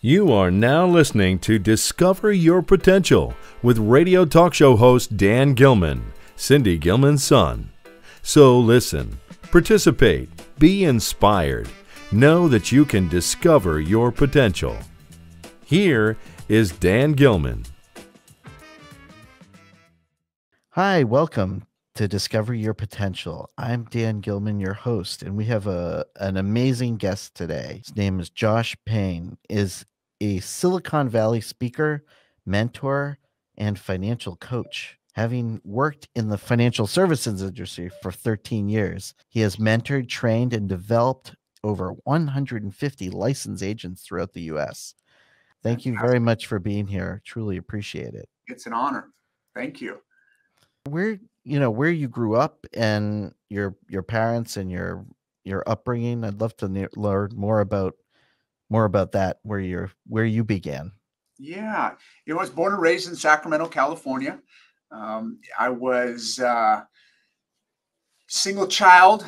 You are now listening to Discover Your Potential with radio talk show host Dan Gilman, Cindy Gilman's son. So listen, participate, be inspired. Know that you can discover your potential. Here is Dan Gilman. Hi, welcome to Discover Your Potential. I'm Dan Gilman, your host, and we have an amazing guest today. His name is Josh Payne, is a Silicon Valley speaker, mentor, and financial coach. Having worked in the financial services industry for 13 years, he has mentored, trained, and developed over 150 licensed agents throughout the U.S. Thank you very much for being here. Truly appreciate it. It's an honor. Thank you. Where you grew up and your parents and your upbringing. I'd love to learn more about that. Where you began. Yeah, I was born and raised in Sacramento, California. I was single child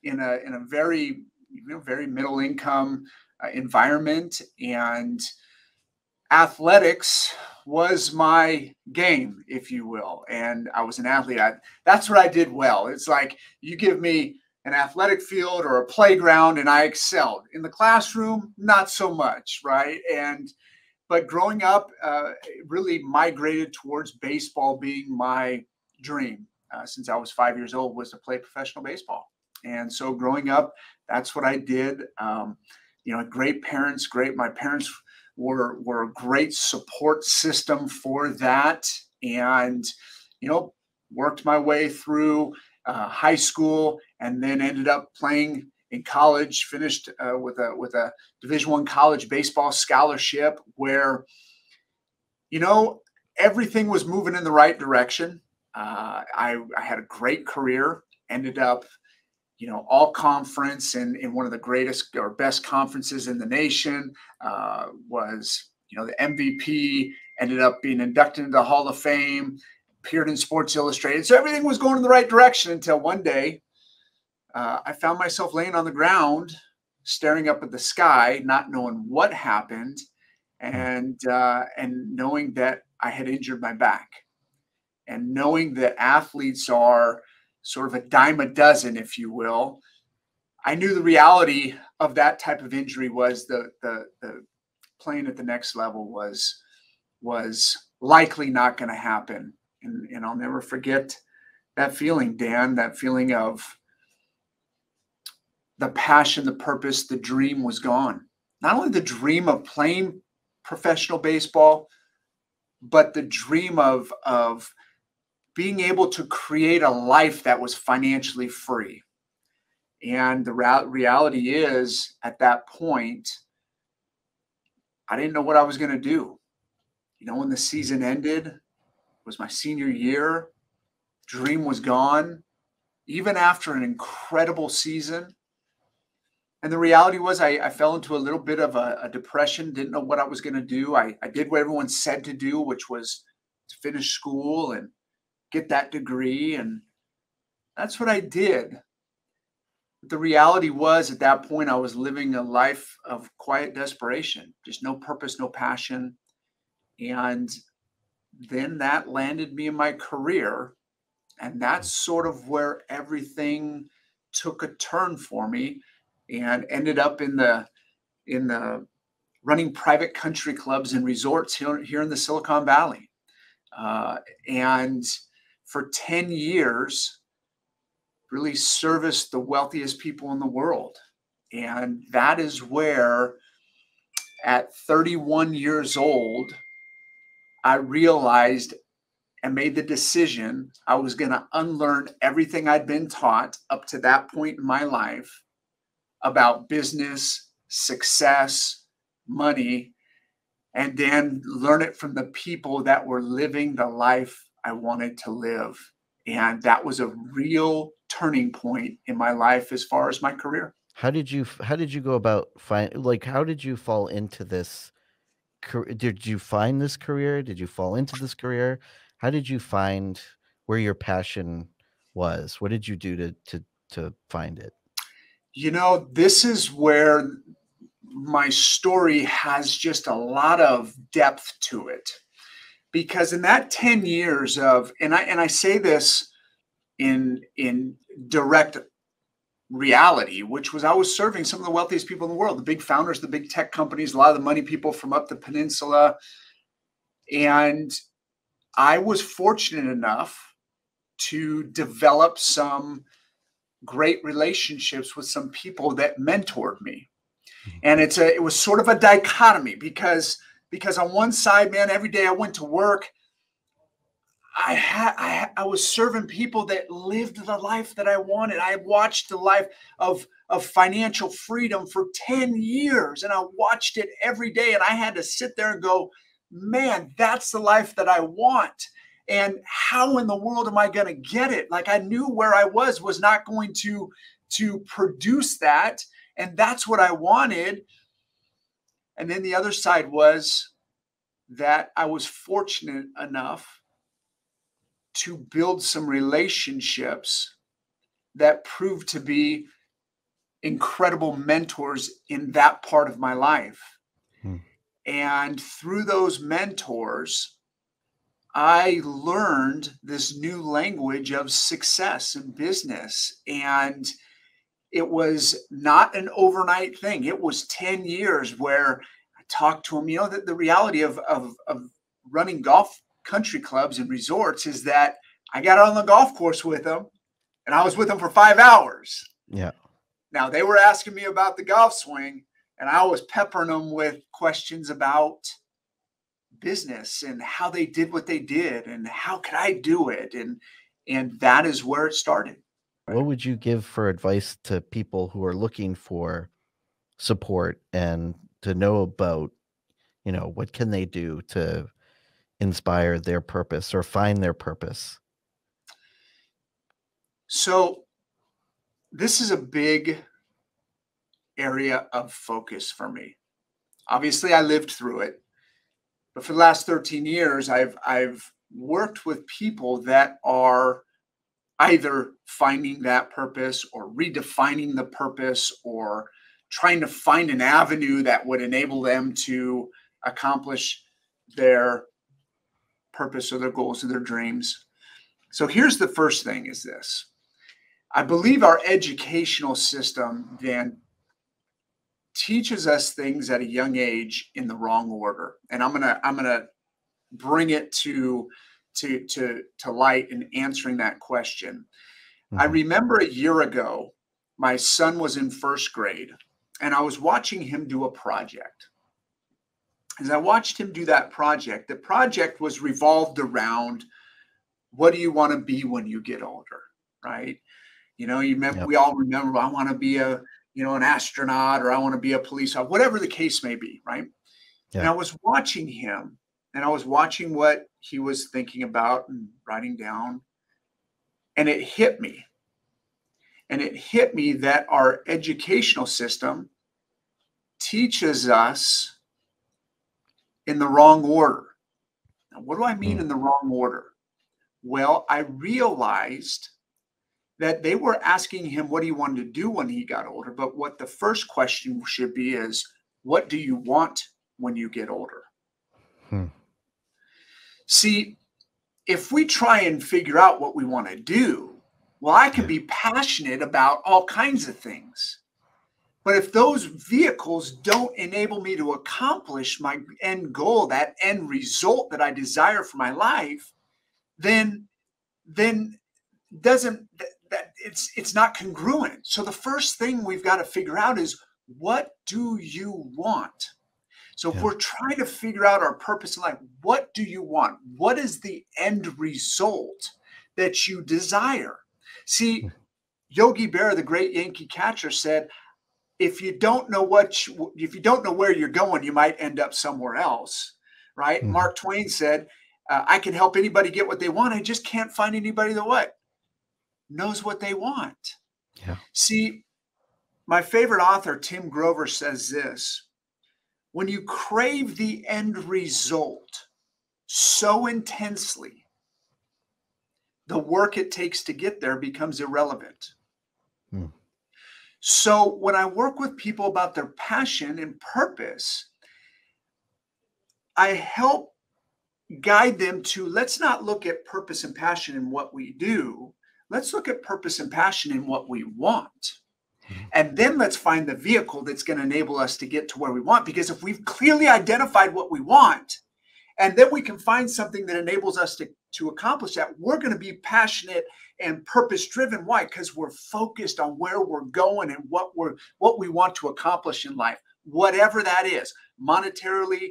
in a very very middle income environment, and athletics was my game, if you will. And I was an athlete. That's what I did well. It's like you give me an athletic field or a playground and I excelled. In the classroom, not so much, right? But growing up, really migrated towards baseball being my dream. Since I was 5 years old, was to play professional baseball. And so growing up, that's what I did. Great parents, my parents were a great support system for that, and worked my way through high school, and then ended up playing in college. Finished with a Division I college baseball scholarship, where everything was moving in the right direction. I had a great career. Ended up all conference in one of the greatest or best conferences in the nation, was, the MVP, ended up being inducted into the Hall of Fame, appeared in Sports Illustrated. So everything was going in the right direction until one day, I found myself laying on the ground, staring up at the sky, not knowing what happened, and knowing that I had injured my back, and knowing that athletes are sort of a dime a dozen, if you will. I knew the reality of that type of injury was the playing at the next level was likely not going to happen. And I'll never forget that feeling, Dan, that feeling of the passion, the purpose, the dream was gone. Not only the dream of playing professional baseball, but the dream of being able to create a life that was financially free. And the reality is, at that point, I didn't know what I was going to do. When the season ended, it was my senior year, dream was gone, even after an incredible season. And the reality was I fell into a little bit of a depression, didn't know what I was going to do. I did what everyone said to do, which was to finish school and get that degree, and that's what I did. The reality was, at that point, I was living a life of quiet desperation, just no purpose, no passion. And then that landed me in my career, and that's sort of where everything took a turn for me, and ended up in the running private country clubs and resorts here in the Silicon Valley. And for 10 years, really serviced the wealthiest people in the world. And that is where, at 31 years old, I realized and made the decision I was going to unlearn everything I'd been taught up to that point in my life about business, success, money, and then learn it from the people that were living the life I wanted to live. And that was a real turning point in my life as far as my career. How did you go about how did you fall into this? Did you find this career? Did you fall into this career? How did you find where your passion was? What did you do to find it? This is where my story has just a lot of depth to it, because in that 10 years of, and I say this in direct reality, which was I was serving some of the wealthiest people in the world, the big founders, the big tech companies, a lot of the money people from up the peninsula. And I was fortunate enough to develop some great relationships with some people that mentored me. And it was sort of a dichotomy, because on one side, man, every day I went to work, I was serving people that lived the life that I wanted. I watched the life of financial freedom for 10 years, and I watched it every day. And I had to sit there and go, man, that's the life that I want. And how in the world am I going to get it? Like, I knew where I was not going to produce that. And that's what I wanted. And then the other side was that I was fortunate enough to build some relationships that proved to be incredible mentors in that part of my life. And through those mentors, I learned this new language of success and business. And it was not an overnight thing. It was 10 years where I talked to them. You know, the reality of running golf country clubs and resorts is that I got on the golf course with them, and I was with them for 5 hours. Yeah. Now, they were asking me about the golf swing, and I was peppering them with questions about business and how they did what they did and how could I do it. And that is where it started. What would you give for advice to people who are looking for support and to know about, what can they do to inspire their purpose or find their purpose? So this is a big area of focus for me. Obviously, I lived through it, but for the last 13 years, I've worked with people that are either finding that purpose or redefining the purpose or trying to find an avenue that would enable them to accomplish their purpose or their goals or their dreams. So here's the first thing is this. I believe our educational system then teaches us things at a young age in the wrong order. And I'm gonna bring it to light in answering that question. I remember a year ago, my son was in first grade, and I was watching him do a project. As I watched him do that project, the project was revolved around, what do you want to be when you get older, right? You know, we all remember, I want to be an astronaut, or I want to be a police officer, whatever the case may be, right? Yeah. And I was watching him, and I was watching what he was thinking about and writing down. And it hit me. And it hit me that our educational system teaches us in the wrong order. Now, what do I mean in the wrong order? Well, I realized that they were asking him what he wanted to do when he got older. But what the first question should be is, what do you want when you get older? See, if we try and figure out what we want to do, well, I can be passionate about all kinds of things. But if those vehicles don't enable me to accomplish my end goal, that end result that I desire for my life, then it's not congruent. So the first thing we've got to figure out is, what do you want? So if we're trying to figure out our purpose in life, what do you want? What is the end result that you desire? See, Yogi Berra, the great Yankee catcher, said, if you don't know where you're going, you might end up somewhere else, right? Mark Twain said, I can help anybody get what they want. I just can't find anybody that knows what they want. Yeah. See, my favorite author, Tim Grover, says this: when you crave the end result so intensely, the work it takes to get there becomes irrelevant. So when I work with people about their passion and purpose, I help guide them to, let's not look at purpose and passion in what we do. Let's look at purpose and passion in what we want. And then let's find the vehicle that's going to enable us to get to where we want. Because if we've clearly identified what we want, and then we can find something that enables us to accomplish that, we're going to be passionate and purpose driven. Why? Because we're focused on where we're going and what we want to accomplish in life, whatever that is, monetarily,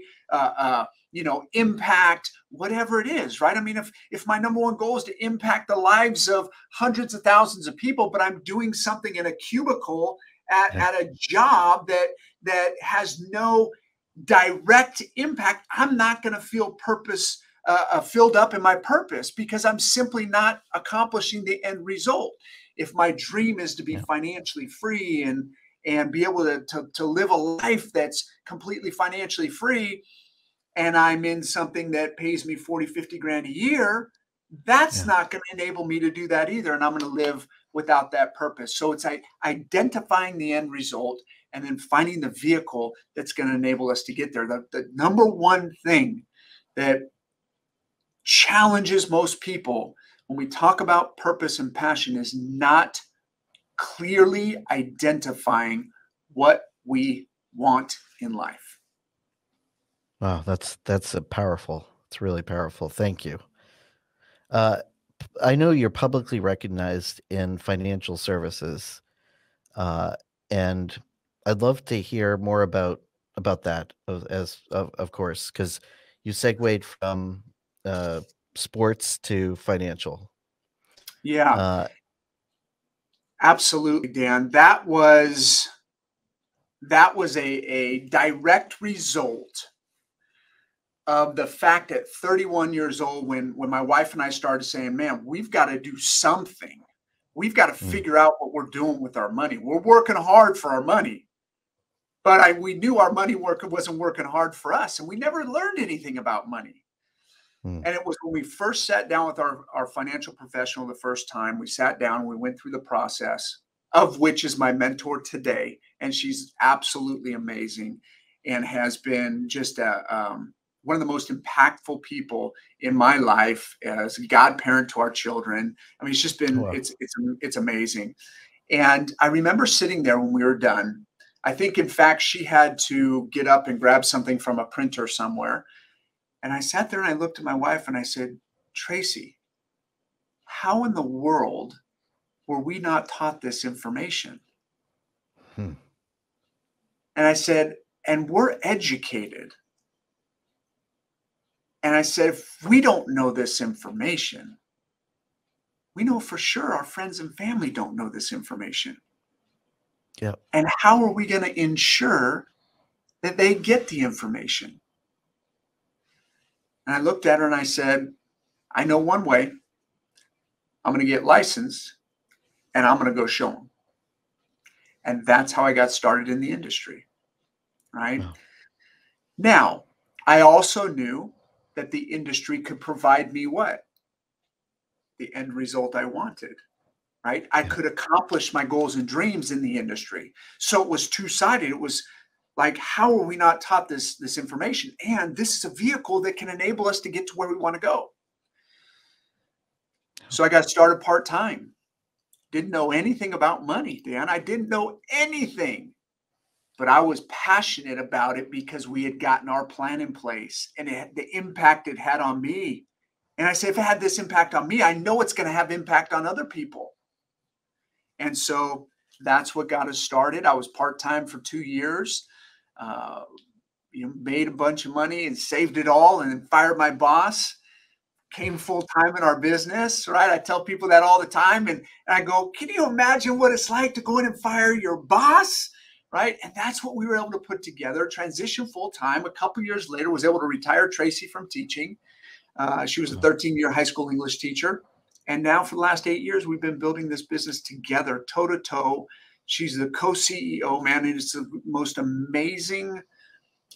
impact, whatever it is, right? I mean, if my number one goal is to impact the lives of hundreds of thousands of people, but I'm doing something in a cubicle at a job that has no direct impact, I'm not going to feel filled up in my purpose, because I'm simply not accomplishing the end result. If my dream is to be financially free and be able to live a life that's completely financially free, and I'm in something that pays me 40, 50 grand a year, that's not going to enable me to do that either. And I'm going to live without that purpose. So it's identifying the end result and then finding the vehicle that's going to enable us to get there. The number one thing that challenges most people when we talk about purpose and passion is not clearly identifying what we want in life. Wow, that's a powerful. It's really powerful. Thank you. I know you're publicly recognized in financial services, and I'd love to hear more about that, of course, because you segued from sports to financial. Yeah, absolutely, Dan. That was a direct result of the fact at 31 years old, when my wife and I started saying, man, we've got to do something. We've got to figure out what we're doing with our money. We're working hard for our money, but we knew our money wasn't working hard for us, and we never learned anything about money. And it was when we first sat down with our financial professional the first time. We sat down and we went through the process, of which is my mentor today. And she's absolutely amazing and has been just one of the most impactful people in my life as a godparent to our children. I mean, it's just been, it's amazing. And I remember sitting there when we were done. I think, in fact, she had to get up and grab something from a printer somewhere. And I sat there and I looked at my wife and I said, Tracy, how in the world were we not taught this information? And I said, and we're educated. And I said, if we don't know this information, we know for sure our friends and family don't know this information. Yeah. And how are we going to ensure that they get the information? And I looked at her and I said, I know one way. I'm going to get licensed and I'm going to go show them. And that's how I got started in the industry. Right? Wow. Now, I also knew that the industry could provide me what? The end result I wanted. Right? I could accomplish my goals and dreams in the industry. So it was two-sided. It was like, how are we not taught this information? And this is a vehicle that can enable us to get to where we want to go. So I got started part-time. Didn't know anything about money, Dan. I didn't know anything. But I was passionate about it because we had gotten our plan in place and the impact it had on me. And I said, if it had this impact on me, I know it's going to have impact on other people. And so that's what got us started. I was part-time for 2 years. Made a bunch of money and saved it all, and then fired my boss, came full-time in our business, right? I tell people that all the time. And I go, can you imagine what it's like to go in and fire your boss, right? And that's what we were able to put together, transition full-time. A couple years later, was able to retire Tracy from teaching. She was a 13-year high school English teacher. And now for the last 8 years, we've been building this business together, toe to toe. She's the co-CEO, man. And it's the most amazing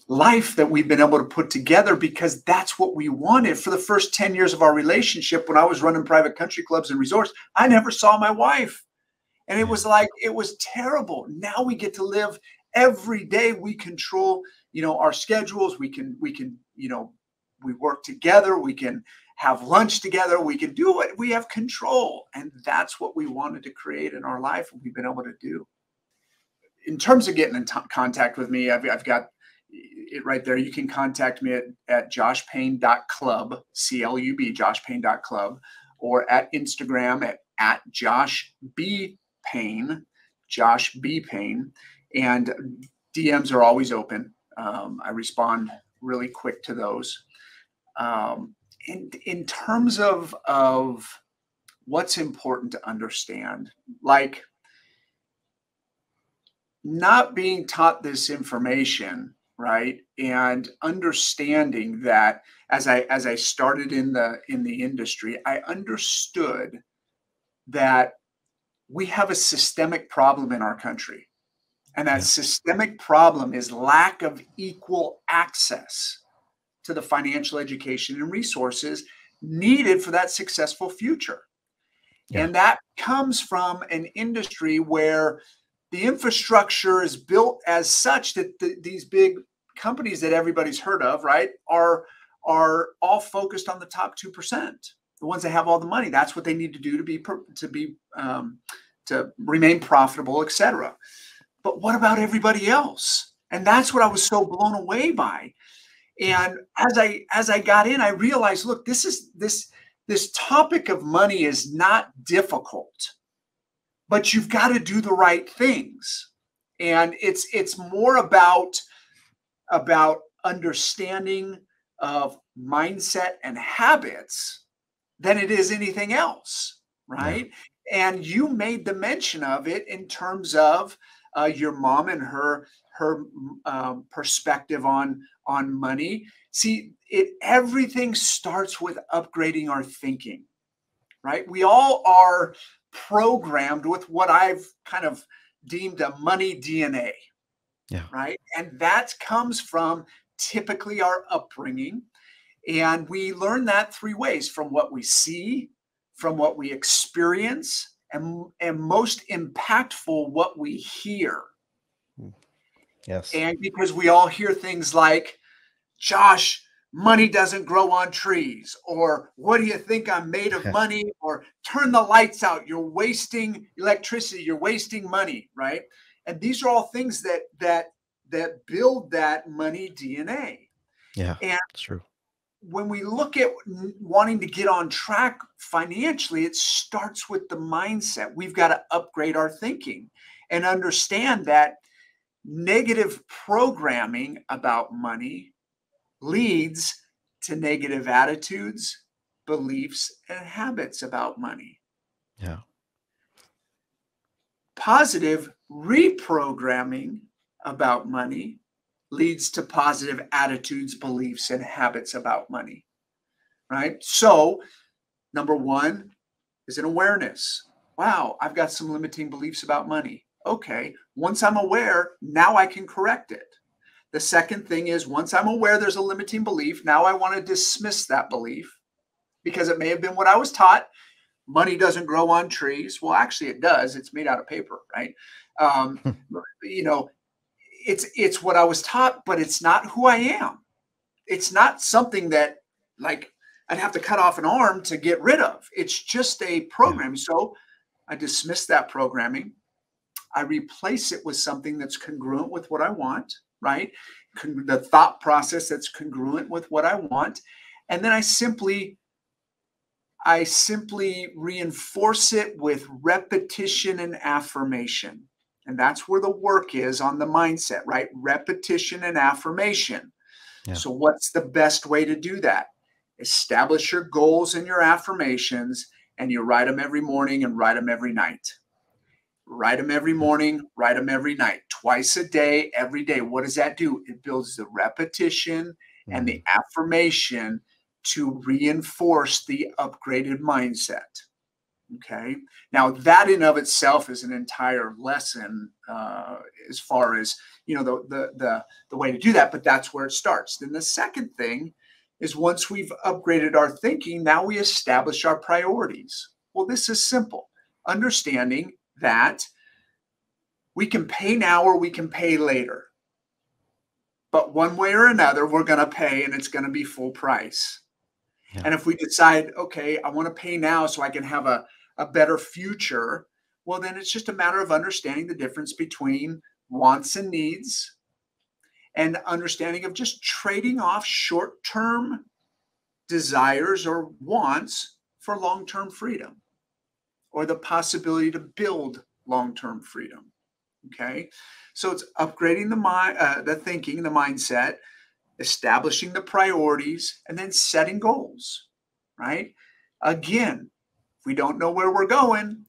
life that we've been able to put together, because that's what we wanted. For the first 10 years of our relationship, when I was running private country clubs and resorts, I never saw my wife. And it was like, it was terrible. Now we get to live every day. We control, our schedules. We can, we work together. We can have lunch together. We can do it. We have control. And that's what we wanted to create in our life. And we've been able to do. In terms of getting in contact with me, I've got it right there. You can contact me at joshpayne.club, CLUB, joshpayne.club, or at Instagram at Josh B. Payne, Josh B. Payne. And DMs are always open. I respond really quick to those. In terms of what's important to understand, like not being taught this information, right? And understanding that as I started in the industry, I understood that we have a systemic problem in our country. And that systemic problem is lack of equal access to the financial education and resources needed for that successful future. Yeah. And that comes from an industry where the infrastructure is built as such that these big companies that everybody's heard of, right, are all focused on the top 2%, the ones that have all the money. That's what they need to do to remain profitable, et cetera. But what about everybody else? And that's what I was so blown away by. And as I got in, I realized, look, this topic of money is not difficult, but you've got to do the right things. And it's more about understanding of mindset and habits than it is anything else, right? Yeah. And you made the mention of it in terms of your mom and her perspective on money. See, everything starts with upgrading our thinking, right? We all are programmed with what I've kind of deemed a money DNA, right? And that comes from typically our upbringing. And we learn that three ways: from what we see, from what we experience, and most impactful, what we hear. Yes. And because we all hear things like, Josh, money doesn't grow on trees, or what do you think I'm made of money, or turn the lights out, you're wasting electricity, you're wasting money, right? And these are all things that build that money DNA. Yeah, and that's true. When we look at wanting to get on track financially, it starts with the mindset. We've got to upgrade our thinking and understand that negative programming about money leads to negative attitudes, beliefs, and habits about money. Yeah. Positive reprogramming about money leads to positive attitudes, beliefs, and habits about money, right? So, number one is an awareness. Wow, I've got some limiting beliefs about money. Okay, once I'm aware, now I can correct it. The second thing is, once I'm aware there's a limiting belief, now I want to dismiss that belief because it may have been what I was taught. Money doesn't grow on trees. Well, actually it does. It's made out of paper, right? It's what I was taught, but it's not who I am. It's not something that, like, I'd have to cut off an arm to get rid of. It's just a program. Yeah. So I dismiss that programming. I replace it with something that's congruent with what I want, right? The thought process that's congruent with what I want. And then I simply reinforce it with repetition and affirmation. And that's where the work is on the mindset, right? Repetition and affirmation. Yeah. So what's the best way to do that? Establish your goals and your affirmations, and you write them every morning and write them every night. Write them every morning, write them every night, twice a day, every day. What does that do? It builds the repetition and the affirmation to reinforce the upgraded mindset. Okay. Now that in of itself is an entire lesson as far as, the way to do that, but that's where it starts. Then the second thing is, once we've upgraded our thinking, now we establish our priorities. Well, this is simple. Understanding that we can pay now or we can pay later. But one way or another, we're going to pay, and it's going to be full price. Yeah. And if we decide, okay, I want to pay now so I can have a better future, well, then it's just a matter of understanding the difference between wants and needs, and understanding of just trading off short-term desires or wants for long-term freedom, or the possibility to build long-term freedom. Okay, so it's upgrading the mind, the thinking, the mindset, establishing the priorities, and then setting goals. Right? Again, if we don't know where we're going,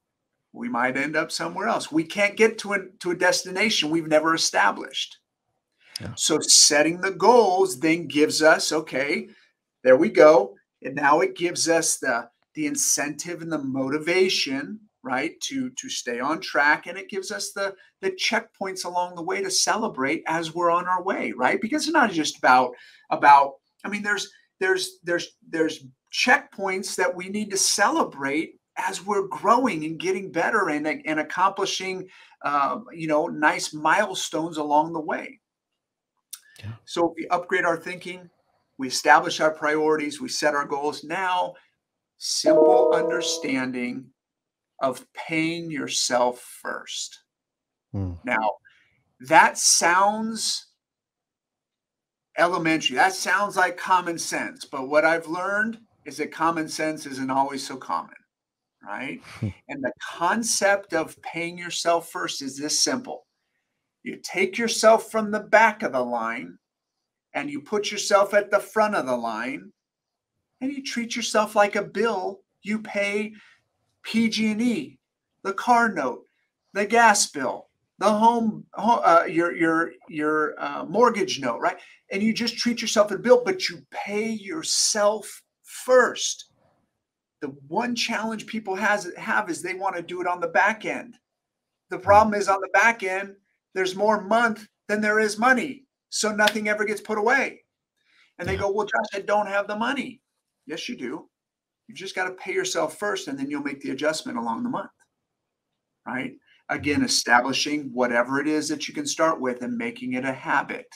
we might end up somewhere else. We can't get to a destination we've never established. Yeah. So setting the goals then gives us, okay, there we go. And now it gives us the incentive and the motivation, right, to stay on track. And it gives us the checkpoints along the way to celebrate as we're on our way, right? Because it's not just about, I mean, there's checkpoints that we need to celebrate as we're growing and getting better and accomplishing, nice milestones along the way. Yeah. So if we upgrade our thinking, we establish our priorities, we set our goals. Now, simple understanding of paying yourself first. Now, that sounds elementary. That sounds like common sense. But what I've learned is that common sense isn't always so common, right? And the concept of paying yourself first is this simple. You take yourself from the back of the line and you put yourself at the front of the line, and you treat yourself like a bill. You pay PG&E, the car note, the gas bill, the your mortgage note, right? And you just treat yourself as a bill, but you pay yourself first. The one challenge people have is they want to do it on the back end. The problem is on the back end, there's more month than there is money. So nothing ever gets put away. And they go, well, Josh, I don't have the money. Yes, you do. You just got to pay yourself first, and then you'll make the adjustment along the month, right? Again, establishing whatever it is that you can start with and making it a habit.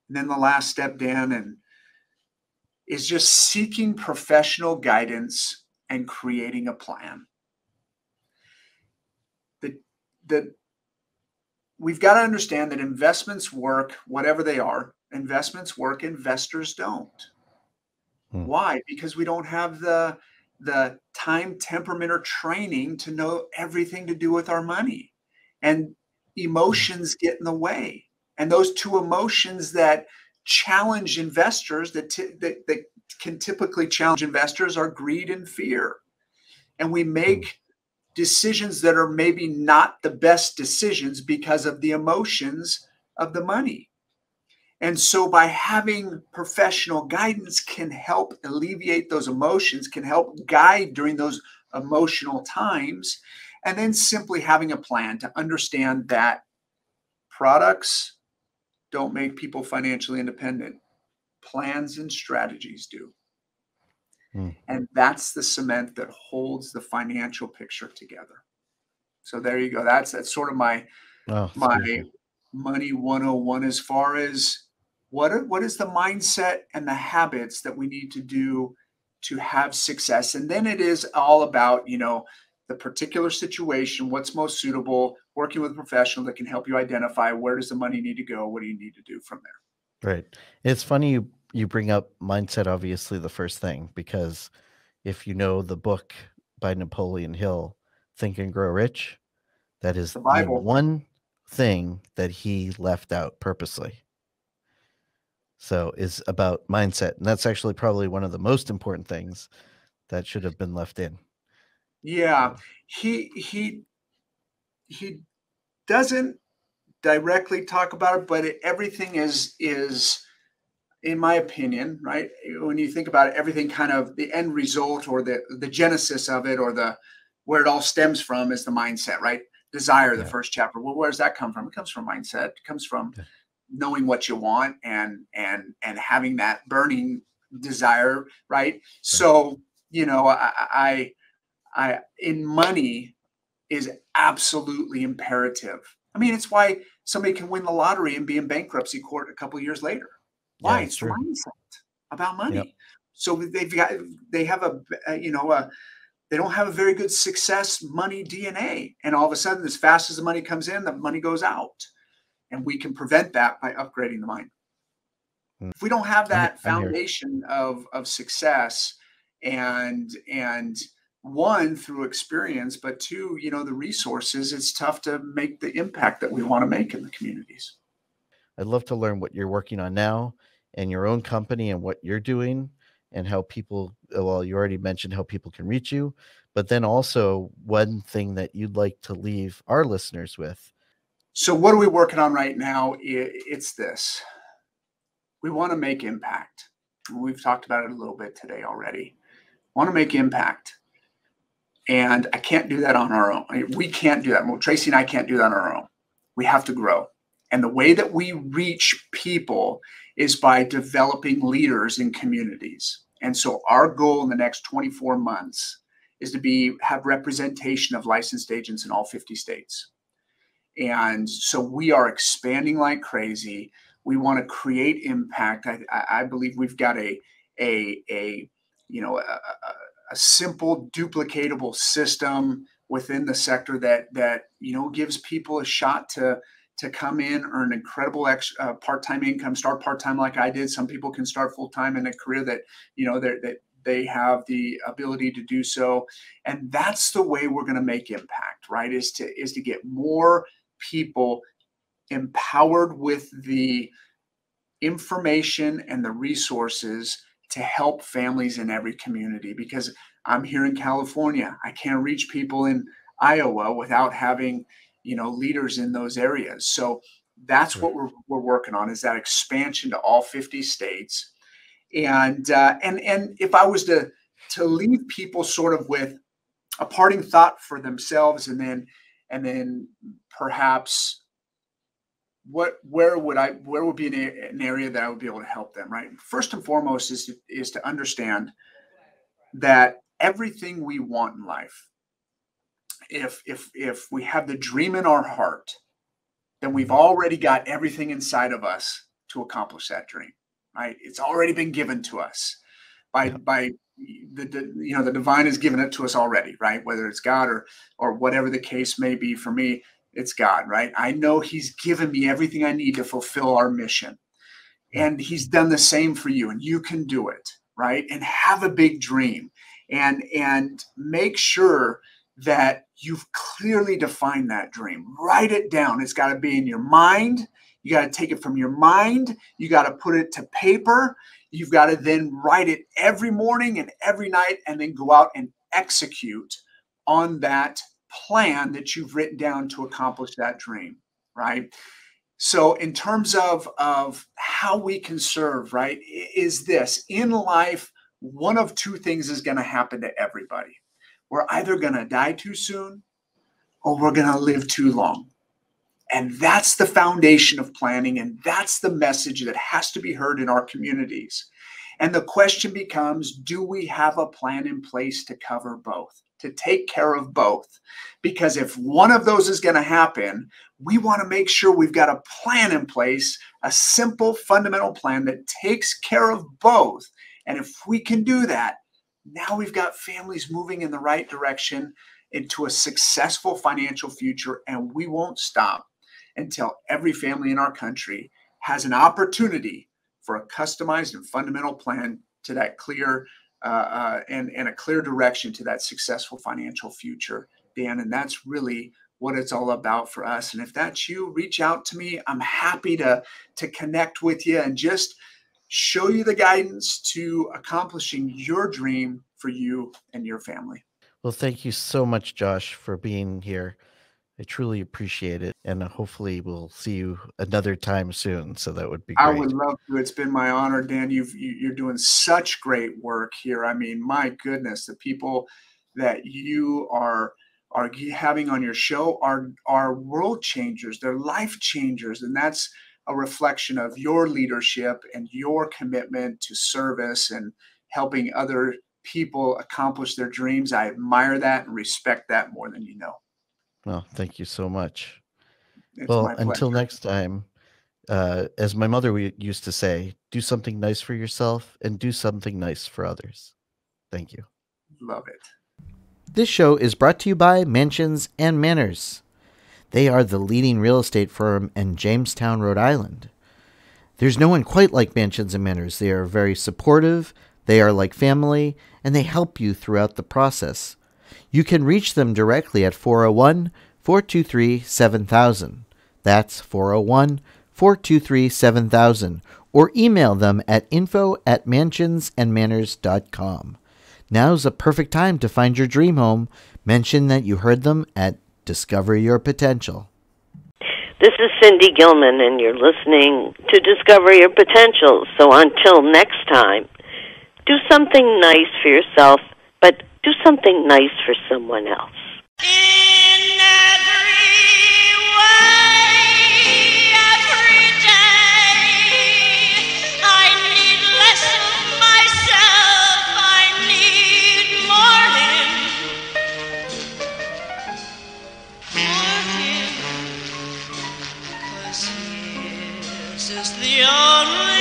And then the last step, Dan, is just seeking professional guidance and creating a plan. We've got to understand that investments work, whatever they are. Investments work, investors don't. Why? Because we don't have the time, temperament, or training to know everything to do with our money. And emotions get in the way. And those two emotions that challenge investors, that can typically challenge investors, are greed and fear. And we make decisions that are maybe not the best decisions because of the emotions of the money. And so by having professional guidance can help alleviate those emotions, can help guide during those emotional times, and then simply having a plan to understand that products don't make people financially independent. Plans and strategies do. And that's the cement that holds the financial picture together. So there you go. That's sort of my money 101 as far as what is the mindset and the habits that we need to do to have success. And then it is all about, the particular situation, what's most suitable, working with a professional that can help you identify where does the money need to go, what do you need to do from there. Right. It's funny you bring up mindset, obviously the first thing, because if you know the book by Napoleon Hill, Think and Grow Rich, that is the one thing that he left out purposely. So is about mindset. And that's actually probably one of the most important things that should have been left in. Yeah. He doesn't directly talk about it, but everything is, in my opinion, right? When you think about it, everything kind of the end result or the genesis of it, or where it all stems from, is the mindset, right? Desire, the first chapter. Well, where does that come from? It comes from mindset. It comes from knowing what you want and having that burning desire, right? So, I in money, is absolutely imperative. I mean, it's why somebody can win the lottery and be in bankruptcy court a couple of years later. Yeah, Why? it's It's the true. mindset about Yep. money. So they have they don't have a very good success money DNA. And all of a sudden, as fast as the money comes in, the money goes out. And we can prevent that by upgrading the mind. Mm. If we don't have that I'm here. foundation of success and one through experience, but two, the resources, it's tough to make the impact that we want to make in the communities. I'd love to learn what you're working on now and your own company and what you're doing and how people, well, you already mentioned how people can reach you, but then also one thing that you'd like to leave our listeners with. So what are we working on right now? It's this. We want to make impact. We've talked about it a little bit today already. Want to make impact. And I can't do that on our own. We can't do that. Well, Tracy and I can't do that on our own. We have to grow. And the way that we reach people is by developing leaders in communities. And so our goal in the next 24 months is to have representation of licensed agents in all 50 states. And so we are expanding like crazy. We want to create impact. I believe we've got a simple, duplicatable system within the sector that gives people a shot to come in, earn incredible part-time income, start part-time like I did. Some people can start full-time in a career that that they have the ability to do so, and that's the way we're going to make impact. Right? Is to get more people empowered with the information and the resources to help families in every community. Because I'm here in California, I can't reach people in Iowa without having leaders in those areas. So that's what we're working on, is that expansion to all 50 states. And if I was to leave people sort of with a parting thought for themselves, and then perhaps where would be an area that I would be able to help them, right? First and foremost is to understand that everything we want in life, if we have the dream in our heart, then we've already got everything inside of us to accomplish that dream, right? It's already been given to us by the divine has given it to us already, right? Whether it's God or whatever the case may be. For me, it's God, right? I know he's given me everything I need to fulfill our mission. And he's done the same for you, and you can do it, right? And have a big dream and make sure that you've clearly defined that dream. Write it down. It's got to be in your mind. You got to take it from your mind. You got to put it to paper. You've got to then write it every morning and every night, and then go out and execute on that plan that you've written down to accomplish that dream, right? So in terms of how we can serve, right, is this: in life, one of two things is going to happen to everybody. We're either going to die too soon or we're going to live too long. And that's the foundation of planning. And that's the message that has to be heard in our communities. And the question becomes, do we have a plan in place to cover both, to take care of both? Because if one of those is going to happen, we want to make sure we've got a plan in place, a simple, fundamental plan that takes care of both. And if we can do that, now we've got families moving in the right direction into a successful financial future, and we won't stop until every family in our country has an opportunity for a customized and fundamental plan to that clear and a clear direction to that successful financial future, Dan. And that's really what it's all about for us. And if that's you, reach out to me. I'm happy to connect with you and just show you the guidance to accomplishing your dream for you and your family. Well, thank you so much, Josh, for being here. I truly appreciate it. And hopefully we'll see you another time soon. So that would be I great. would love to. It's been my honor, Dan. You're doing such great work here. I mean, my goodness, the people that you are having on your show are world changers. They're life changers. And that's a reflection of your leadership and your commitment to service and helping other people accomplish their dreams. I admire that and respect that more than you know. Well, thank you so much. It's Well, my until pleasure. next time, as my mother used to say, do something nice for yourself and do something nice for others. Thank you. Love it. This show is brought to you by Mansions and Manors. They are the leading real estate firm in Jamestown, Rhode Island. There's no one quite like Mansions and Manors. They are very supportive, they are like family, and they help you throughout the process. You can reach them directly at 401-423-7000. That's 401-423-7000. Or email them at info@mansionsandmanors.com. Now's a perfect time to find your dream home. Mention that you heard them at Discover Your Potential. This is Cindy Gilman, and you're listening to Discover Your Potential. So until next time, do something nice for yourself, but do something nice for someone else. In every way, every day, I need less of myself, I need more him, 'cause his is the only